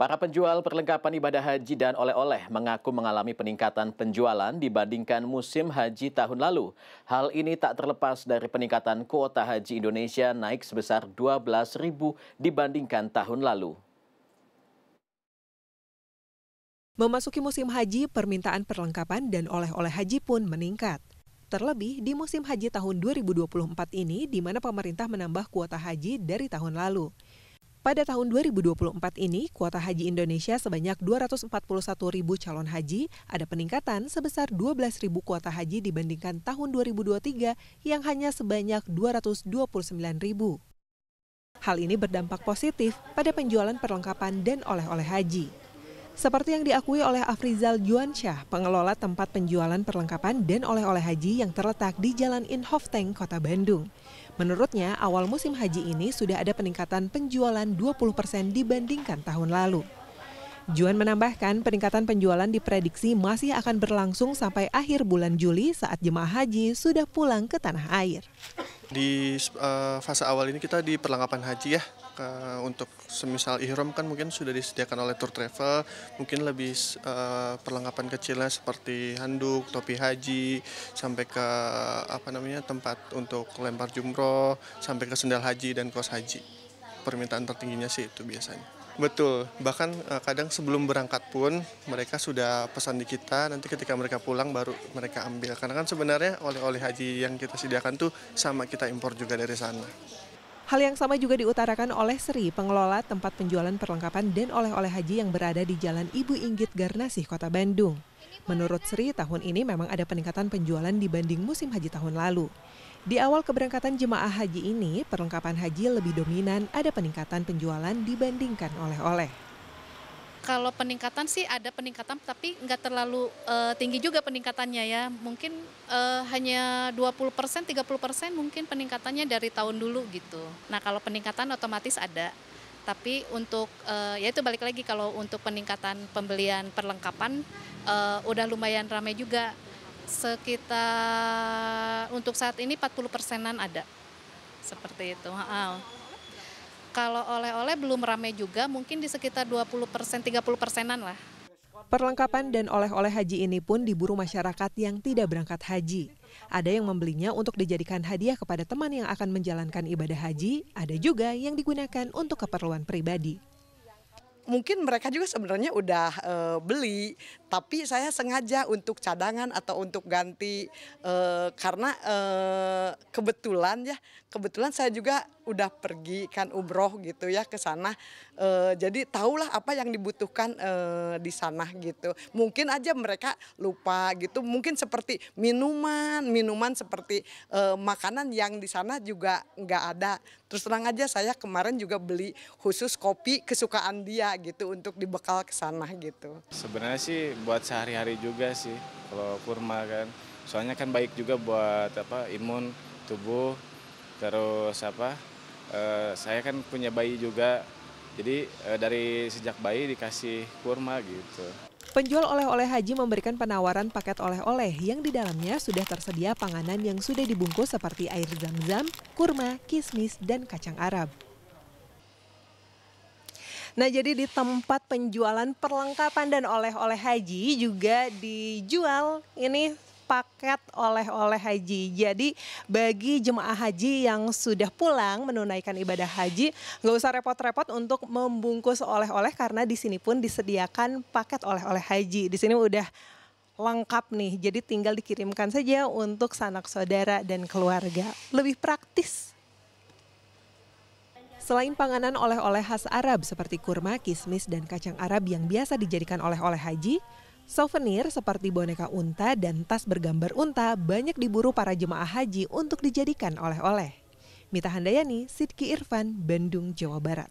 Para penjual perlengkapan ibadah haji dan oleh-oleh mengaku mengalami peningkatan penjualan dibandingkan musim haji tahun lalu. Hal ini tak terlepas dari peningkatan kuota haji Indonesia naik sebesar 12.000 dibandingkan tahun lalu. Memasuki musim haji, permintaan perlengkapan dan oleh-oleh haji pun meningkat. Terlebih di musim haji tahun 2024 ini, di mana pemerintah menambah kuota haji dari tahun lalu. Pada tahun 2024 ini, kuota haji Indonesia sebanyak 241.000 calon haji, ada peningkatan sebesar 12.000 kuota haji dibandingkan tahun 2023 yang hanya sebanyak 229.000. Hal ini berdampak positif pada penjualan perlengkapan dan oleh-oleh haji. Seperti yang diakui oleh Afrizal Juansyah, pengelola tempat penjualan perlengkapan dan oleh-oleh haji yang terletak di Jalan Inhofteng, Kota Bandung. Menurutnya, awal musim haji ini sudah ada peningkatan penjualan 20% dibandingkan tahun lalu. Juan menambahkan peningkatan penjualan diprediksi masih akan berlangsung sampai akhir bulan Juli saat jemaah haji sudah pulang ke tanah air. Di fase awal ini kita di perlengkapan haji ya. Untuk semisal ihram kan mungkin sudah disediakan oleh tour travel, mungkin lebih perlengkapan kecilnya seperti handuk, topi haji, sampai ke tempat untuk lempar jumroh, sampai ke sendal haji dan kaos haji. Permintaan tertingginya sih itu biasanya. Betul, bahkan kadang sebelum berangkat pun mereka sudah pesan di kita, nanti ketika mereka pulang baru mereka ambil. Karena kan sebenarnya oleh-oleh haji yang kita sediakan tuh sama kita impor juga dari sana. Hal yang sama juga diutarakan oleh Sri, pengelola tempat penjualan perlengkapan dan oleh-oleh haji yang berada di Jalan Ibu Inggit Garnasih, Kota Bandung. Menurut Sri, tahun ini memang ada peningkatan penjualan dibanding musim haji tahun lalu. Di awal keberangkatan jemaah haji ini, perlengkapan haji lebih dominan ada peningkatan penjualan dibandingkan oleh-oleh. Kalau peningkatan sih ada peningkatan, tapi nggak terlalu tinggi juga peningkatannya ya. Mungkin hanya 20%, 30% mungkin peningkatannya dari tahun dulu gitu. Nah kalau peningkatan otomatis ada. Tapi untuk, ya itu balik lagi kalau untuk peningkatan pembelian perlengkapan udah lumayan ramai juga. Sekitar untuk saat ini 40%-an ada. Seperti itu. Kalau oleh-oleh belum ramai juga, mungkin di sekitar 20%, 30%-an lah. Perlengkapan dan oleh-oleh haji ini pun diburu masyarakat yang tidak berangkat haji. Ada yang membelinya untuk dijadikan hadiah kepada teman yang akan menjalankan ibadah haji, ada juga yang digunakan untuk keperluan pribadi. Mungkin mereka juga sebenarnya udah beli, tapi saya sengaja untuk cadangan atau untuk ganti karena kebetulan saya juga udah pergi kan umroh gitu ya ke sana, jadi tahulah apa yang dibutuhkan di sana gitu. Mungkin aja mereka lupa gitu, mungkin seperti minuman seperti makanan yang di sana juga nggak ada. Terus terang aja saya kemarin juga beli khusus kopi kesukaan dia gitu untuk dibekal ke sana gitu. Sebenarnya sih buat sehari-hari juga sih kalau kurma kan. Soalnya kan baik juga buat imun tubuh. Terus saya kan punya bayi juga. Jadi dari sejak bayi dikasih kurma gitu. Penjual oleh-oleh haji memberikan penawaran paket oleh-oleh yang di dalamnya sudah tersedia panganan yang sudah dibungkus seperti air zam-zam, kurma, kismis, dan kacang Arab. Nah, jadi di tempat penjualan perlengkapan dan oleh-oleh haji juga dijual ini paket oleh-oleh haji. Jadi bagi jemaah haji yang sudah pulang menunaikan ibadah haji, nggak usah repot-repot untuk membungkus oleh-oleh karena di sini pun disediakan paket oleh-oleh haji. Di sini udah lengkap nih, jadi tinggal dikirimkan saja untuk sanak saudara dan keluarga. Lebih praktis. Selain panganan oleh-oleh khas Arab seperti kurma, kismis, dan kacang Arab yang biasa dijadikan oleh-oleh haji, souvenir seperti boneka unta dan tas bergambar unta banyak diburu para jemaah haji untuk dijadikan oleh-oleh. Mita Handayani, Sidki Irfan, Bandung, Jawa Barat.